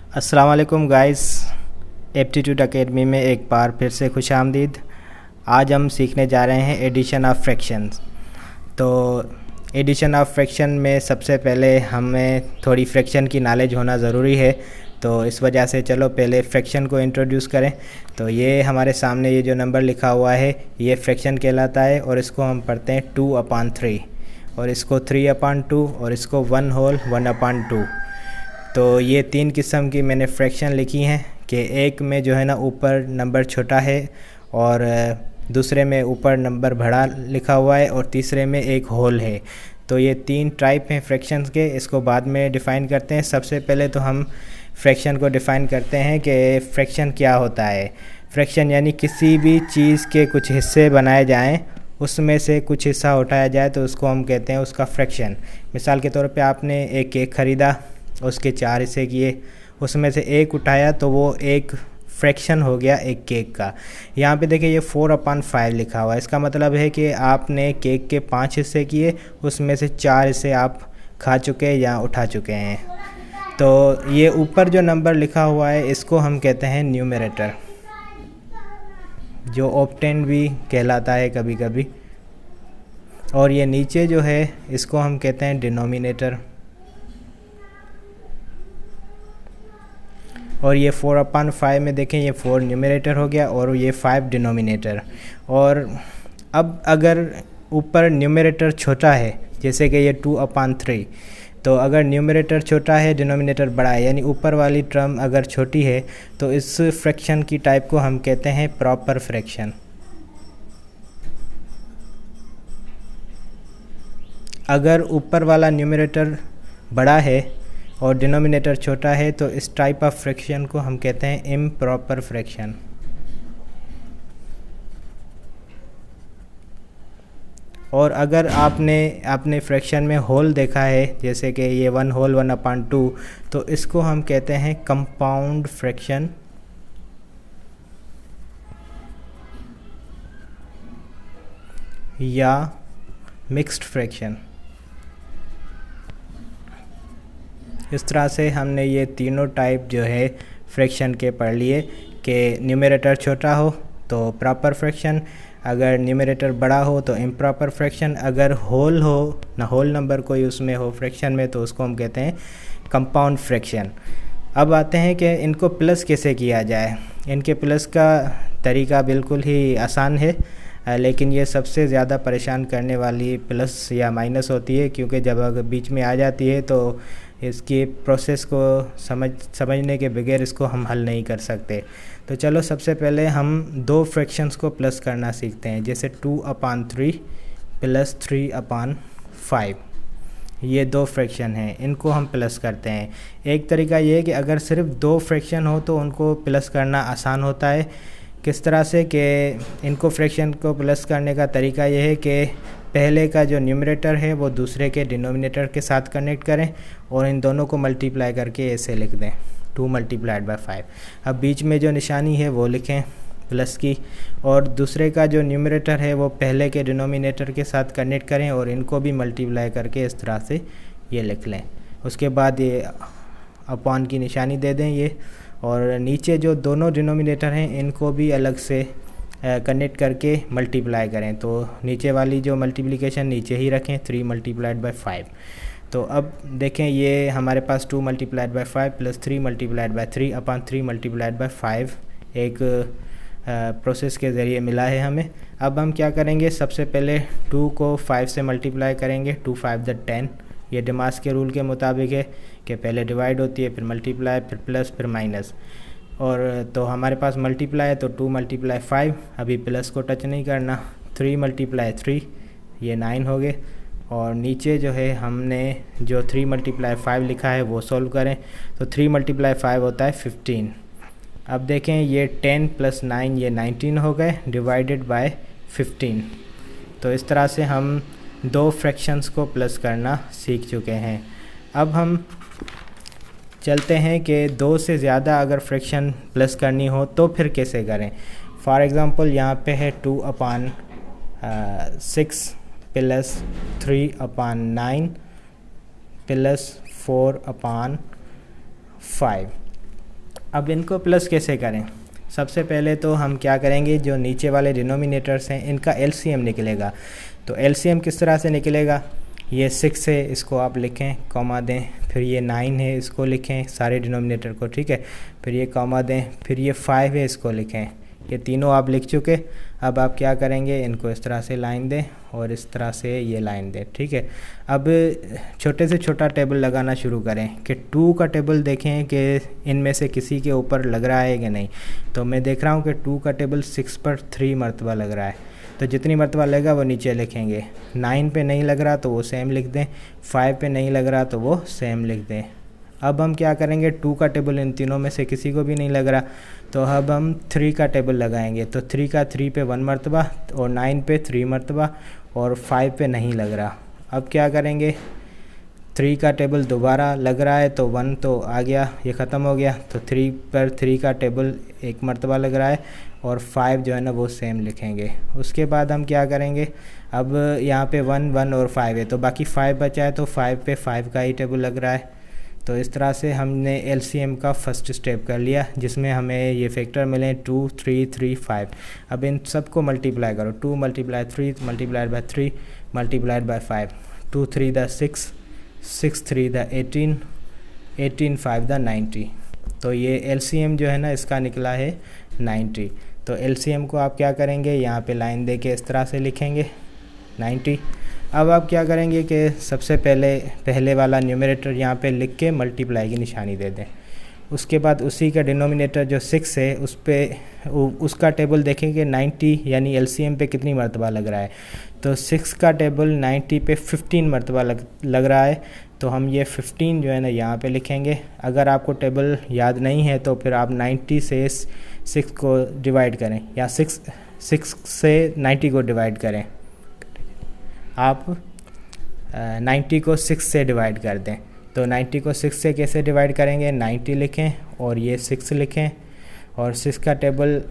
अस्सलाम वालेकुम guys. Aptitude academy में एक बार फिर से खुशामदीद। आज हम सीखने जा रहे हैं एडिशन ऑफ फ्रैक्शंस। तो एडिशन ऑफ फ्रैक्शन में सबसे पहले हमें थोड़ी फ्रैक्शन की नॉलेज होना ज़रूरी है। तो इस वजह से चलो पहले फ्रैक्शन को इंट्रोड्यूस करें। तो ये हमारे सामने ये जो नंबर लिखा हुआ है ये फ्रैक्शन कहलाता है और इसको हम पढ़ते हैं 2/3 और इसको 3/2 और इसको 1/1/2। तो ये तीन किस्म की मैंने फ्रैक्शन लिखी हैं कि एक में जो है ना ऊपर नंबर छोटा है और दूसरे में ऊपर नंबर बड़ा लिखा हुआ है और तीसरे में एक होल है। तो ये तीन टाइप हैं फ्रैक्शंस के, इसको बाद में डिफ़ाइन करते हैं। सबसे पहले तो हम फ्रैक्शन को डिफ़ाइन करते हैं कि फ्रैक्शन क्या होता है। फ्रैक्शन यानी किसी भी चीज़ के कुछ हिस्से बनाए जाएं, उसमें से कुछ हिस्सा उठाया जाए तो उसको हम कहते हैं उसका फ्रैक्शन। मिसाल के तौर पे आपने एक केक ख़रीदा, उसके 4 हिस्से किए, उसमें से एक उठाया तो वो एक फ्रैक्शन हो गया एक केक का। यहाँ पे देखिए ये 4/5 लिखा हुआ है। इसका मतलब है कि आपने केक के 5 हिस्से किए, उसमें से 4 हिस्से आप खा चुके या उठा चुके हैं। तो ये ऊपर जो नंबर लिखा हुआ है इसको हम कहते हैं न्यूमरेटर, जो ऑप्टेंड भी कहलाता है कभी कभी। और ये नीचे जो है इसको हम कहते हैं डिनोमिनेटर। और ये 4/5 में देखें ये 4 न्यूमरेटर हो गया और ये 5 डिनोमिनेटर। और अब अगर ऊपर न्यूमरेटर छोटा है, जैसे कि ये 2/3, तो अगर न्यूमरेटर छोटा है डिनोमिनेटर बड़ा है, यानी ऊपर वाली टर्म अगर छोटी है, तो इस फ्रैक्शन की टाइप को हम कहते हैं प्रॉपर फ्रैक्शन। अगर ऊपर वाला न्यूमरेटर बड़ा है और डिनोमिनेटर छोटा है तो इस टाइप ऑफ फ्रैक्शन को हम कहते हैं इम्प्रॉपर फ्रैक्शन। और अगर आपने फ्रैक्शन में होल देखा है, जैसे कि ये 1/1/2, तो इसको हम कहते हैं कंपाउंड फ्रैक्शन या मिक्स्ड फ्रैक्शन। इस तरह से हमने ये तीनों टाइप जो है फ्रैक्शन के पढ़ लिए कि न्यूमरेटर छोटा हो तो प्रॉपर फ्रैक्शन, अगर न्यूमरेटर बड़ा हो तो इम्प्रॉपर फ्रैक्शन, अगर होल हो ना होल नंबर कोई उसमें हो फ्रैक्शन में तो उसको हम कहते हैं कंपाउंड फ्रैक्शन। अब आते हैं कि इनको प्लस कैसे किया जाए। इनके प्लस का तरीका बिल्कुल ही आसान है, लेकिन ये सबसे ज़्यादा परेशान करने वाली प्लस या माइनस होती है, क्योंकि जब अगर बीच में आ जाती है तो इसकी प्रोसेस को समझने के बगैर इसको हम हल नहीं कर सकते। तो चलो सबसे पहले हम दो फ्रैक्शंस को प्लस करना सीखते हैं, जैसे 2/3 प्लस 3/5। ये दो फ्रैक्शन हैं, इनको हम प्लस करते हैं। एक तरीका ये है कि अगर सिर्फ दो फ्रैक्शन हो तो उनको प्लस करना आसान होता है। किस तरह से कि इनको फ्रैक्शन को प्लस करने का तरीका यह है कि पहले का जो न्यूमरेटर है वो दूसरे के डिनोमिनेटर के साथ कनेक्ट करें और इन दोनों को मल्टीप्लाई करके ऐसे लिख दें 2/5। अब बीच में जो निशानी है वो लिखें प्लस की, और दूसरे का जो न्यूमरेटर है वो पहले के डिनोमिनेटर के साथ कनेक्ट करें और इनको भी मल्टीप्लाई करके इस तरह से ये लिख लें। उसके बाद ये अपॉन की निशानी दे दें ये, और नीचे जो दोनों डिनोमिनेटर हैं इनको भी अलग से कनेक्ट करके मल्टीप्लाई करें। तो नीचे वाली जो मल्टीप्लिकेशन नीचे ही रखें 3/5। तो अब देखें ये हमारे पास 2/5 प्लस 3/3/3/3/5 एक प्रोसेस के ज़रिए मिला है हमें। अब हम क्या करेंगे, सबसे पहले 2 को 5 से मल्टीप्लाई करेंगे। 2 5 10। ये डिमास के रूल के मुताबिक है कि पहले डिवाइड होती है, फिर मल्टीप्लाई, फिर प्लस, फिर माइनस। और तो हमारे पास मल्टीप्लाई है तो 2/5, अभी प्लस को टच नहीं करना। 3/3 ये 9 हो गए। और नीचे जो है हमने जो 3/5 लिखा है वो सॉल्व करें, तो 3/5 होता है 15। अब देखें ये 10 + 9 ये 19 हो गए डिवाइडेड बाय 15। तो इस तरह से हम दो फ्रैक्शंस को प्लस करना सीख चुके हैं। अब हम चलते हैं कि दो से ज़्यादा अगर फ्रैक्शन प्लस करनी हो तो फिर कैसे करें। फॉर एग्ज़ाम्पल यहाँ पे है 2/6 प्लस 3/9 प्लस 4/5। अब इनको प्लस कैसे करें? सबसे पहले तो हम क्या करेंगे, जो नीचे वाले डिनोमिनेटर्स हैं इनका एलसीएम निकलेगा। तो एलसीएम किस तरह से निकलेगा? ये 6 है, इसको आप लिखें, कॉमा दें, फिर ये 9 है, इसको लिखें सारे डिनोमिनेटर को, ठीक है, फिर ये कॉमा दें, फिर ये 5 है, इसको लिखें। ये तीनों आप लिख चुके। अब आप क्या करेंगे, इनको इस तरह से लाइन दें और इस तरह से ये लाइन दें, ठीक है। अब छोटे से छोटा टेबल लगाना शुरू करें कि 2 का टेबल देखें कि इनमें से किसी के ऊपर लग रहा है कि नहीं। तो मैं देख रहा हूँ कि 2 का टेबल 6 पर 3 मरतबा लग रहा है, तो जितनी मरतबा लगेगा वो नीचे लिखेंगे। 9 पे नहीं लग रहा तो वो सेम लिख दें, 5 पे नहीं लग रहा तो वो सेम लिख दें। अब हम क्या करेंगे, 2 का टेबल इन तीनों में से किसी को भी नहीं लग रहा, तो अब हम 3 का टेबल लगाएंगे। तो 3 का 3 पे 1 मरतबा और 9 पे 3 मरतबा और 5 पे नहीं लग रहा। अब क्या करेंगे, 3 का टेबल दोबारा लग रहा है तो 1 तो आ गया, ये ख़त्म हो गया। तो 3 पर 3 का टेबल 1 मरतबा लग रहा है और 5 जो है ना वो सेम लिखेंगे। उसके बाद हम क्या करेंगे, अब यहाँ पे 1 1 और 5 है तो बाकी 5 बचा है, तो 5 पे 5 का ही टेबल लग रहा है। तो इस तरह से हमने एलसीएम का फर्स्ट स्टेप कर लिया, जिसमें हमें ये फैक्टर मिले 2 3 3 5। अब इन सबको मल्टीप्लाई करो, 2 multiply 3 multiplied by 3 multiplied by 5, 2 3 the 6, 6 3 the 18, 18 5 the 90। तो ये एलसीएम जो है ना इसका निकला है 90। तो एलसीएम को आप क्या करेंगे, यहाँ पे लाइन दे के इस तरह से लिखेंगे 90। अब आप क्या करेंगे कि सबसे पहले वाला न्यूमरेटर यहाँ पे लिख के मल्टीप्लाई की निशानी दे दें। उसके बाद उसी का डिनोमिनेटर जो 6 है उस पे उसका टेबल देखेंगे 90, यानी एलसीएम पे कितनी मरतबा लग रहा है। तो 6 का टेबल 90 पे 15 मरतबा लग रहा है, तो हम ये 15 जो है ना यहाँ पे लिखेंगे। अगर आपको टेबल याद नहीं है तो फिर आप 90 से 6 को डिवाइड करें, या 6 से 90 को डिवाइड करें। आप 90 को 6 से डिवाइड कर दें। तो 90 को 6 से कैसे डिवाइड करेंगे, 90 लिखें और ये 6 लिखें, और 6 का टेबल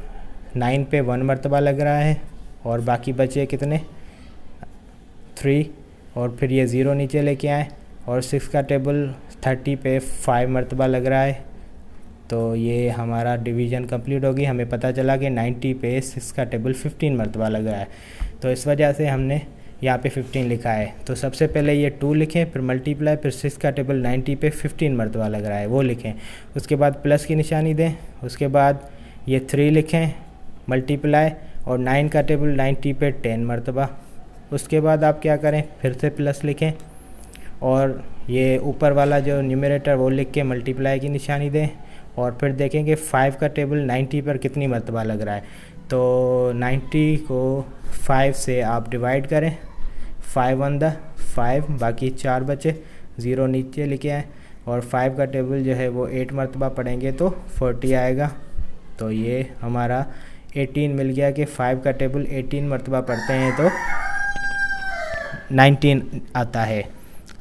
9 पे 1 मरतबा लग रहा है और बाकी बचे कितने 3, और फिर ये 0 नीचे लेके आए, और 6 का टेबल 30 पे 5 मरतबा लग रहा है। तो ये हमारा डिवीज़न कंप्लीट होगी। हमें पता चला कि 90 पे 6 का टेबल 15 मरतबा लग रहा है, तो इस वजह से हमने यहाँ पे 15 लिखा है। तो सबसे पहले ये 2 लिखें, फिर मल्टीप्लाई, फिर 6 का टेबल 90 पे 15 मरतबा लग रहा है वो लिखें। उसके बाद प्लस की निशानी दें। उसके बाद ये 3 लिखें मल्टीप्लाई, और 9 का टेबल 90 पे 10 मरतबा। उसके बाद आप क्या करें, फिर से प्लस लिखें और ये ऊपर वाला जो न्यूमरेटर वो लिख के मल्टीप्लाई की निशानी दें, और फिर देखेंगे 5 का टेबल 90 पर कितनी मरतबा लग रहा है। तो 90 को 5 से आप डिवाइड करें, 5 1 द 5, बाकी 4 बचे, 0 नीचे लिखे आए, और 5 का टेबल जो है वो 8 मरतबा पढ़ेंगे तो 40 आएगा। तो ये हमारा 18 मिल गया कि 5 का टेबल 18 मरतबा पढ़ते हैं तो 19 आता है।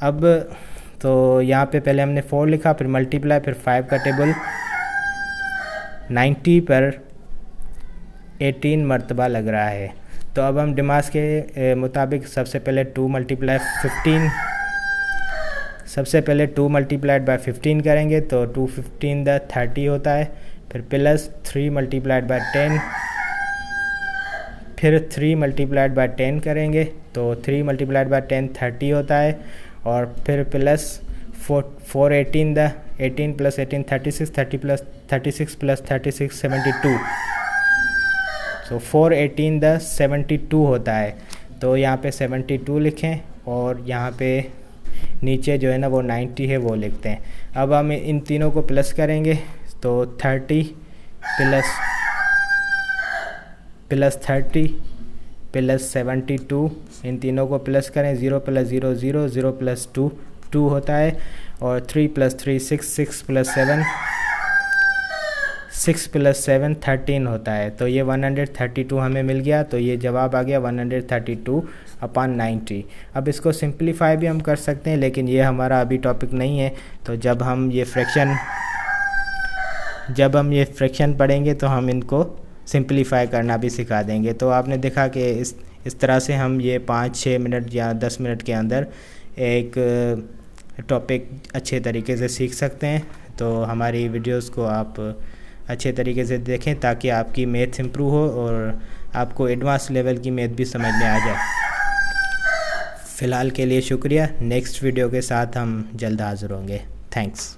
अब तो यहाँ पे पहले हमने 4 लिखा, फिर मल्टीप्लाई, फिर 5 का टेबल 90 पर 18 मरतबा लग रहा है। तो अब हम डिमास के मुताबिक सबसे पहले 2 मल्टीप्लाई 15, सबसे पहले 2 मल्टीप्लाइड बाय 15 करेंगे तो 2 15 द 30 होता है। फिर प्लस 3 मल्टीप्लाइड बाय 10, फिर 3 मल्टीप्लाइड बाय 10 करेंगे तो 3 मल्टीप्लाइड बाय 10 30 होता है, और फिर plus 4 18 the 18 plus 18 36, 30 plus 36 plus 36 72। So 4 18 the 72 होता है। तो यहाँ पे 72 लिखें और यहाँ पे नीचे जो है ना वो 90 है वो लिखते हैं। अब हम इन तीनों को प्लस करेंगे तो 30 प्लस 30 प्लस 72, इन तीनों को प्लस करें, 0 प्लस 0 0, 0 प्लस 2 2 होता है, और 3 प्लस 3 6, 6 प्लस 7 6 प्लस 7 13 होता है। तो ये 132 हमें मिल गया। तो ये जवाब आ गया 132/90। अब इसको सिंप्लीफाई भी हम कर सकते हैं, लेकिन ये हमारा अभी टॉपिक नहीं है। तो जब हम ये फ्रैक्शन पढ़ेंगे तो हम इनको सिंप्लीफाई करना भी सिखा देंगे। तो आपने देखा कि इस तरह से हम ये 5-6 मिनट या 10 मिनट के अंदर एक टॉपिक अच्छे तरीके से सीख सकते हैं। तो हमारी वीडियोस को आप अच्छे तरीके से देखें ताकि आपकी मैथ्स इम्प्रूव हो और आपको एडवांस लेवल की मैथ भी समझ में आ जाए। फ़िलहाल के लिए शुक्रिया। नेक्स्ट वीडियो के साथ हम जल्द हाज़िर होंगे। थैंक्स।